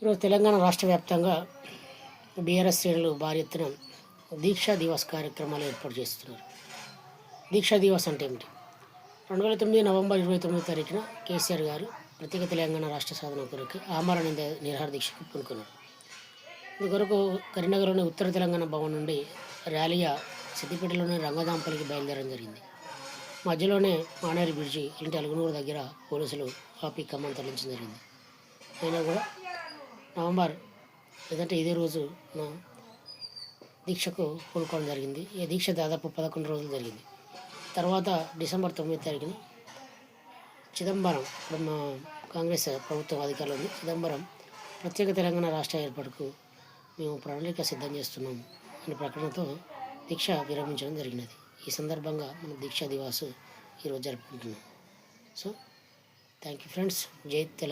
ఈరోజు తెలంగాణ రాష్ట్ర వ్యాప్తంగా బీఆర్ఎస్ శ్రేణులు భారీ ఎత్తున దీక్షా దివస్ కార్యక్రమాలు ఏర్పాటు చేస్తున్నారు. దీక్షా దివస్ అంటే ఏమిటి? 2009 నవంబర్ 29 తారీఖున కేసీఆర్ గారు ప్రత్యేక తెలంగాణ రాష్ట్ర సాధన కొరకు ఆమరణ నిరాహార దీక్షకు పూనుకున్నారు. ఇందు కొరకు కరీంనగర్లోని ఉత్తర తెలంగాణ భవన్ నుండి ర్యాలీగా సిద్దిపేటలోని రంగదాంపల్లికి బయలుదేరడం జరిగింది. మధ్యలోనే మానేరు బ్రిడ్జి ఇంటి అలుగునూరు దగ్గర పోలీసులు ఆపి కమ్మని తరలించడం జరిగింది. అయినా కూడా నవంబర్ లేదంటే ఇదే రోజు దీక్షకు పూనుకోవడం జరిగింది. ఈ దీక్ష దాదాపు 11 రోజులు జరిగింది. తర్వాత డిసెంబర్ 9 తారీఖున చిదంబరం, ఇప్పుడు మా కాంగ్రెస్ ప్రభుత్వం అధికారంలో ఉంది, చిదంబరం ప్రత్యేక తెలంగాణ రాష్ట్ర ఏర్పాటుకు మేము ప్రణాళిక సిద్ధం చేస్తున్నాం అనే ప్రకటనతో దీక్ష విరమించడం జరిగినది. ఈ సందర్భంగా మనం దీక్షా దివాసు ఈరోజు జరుపుకుంటున్నాం. So thank you friends. జై తెలంగాణ.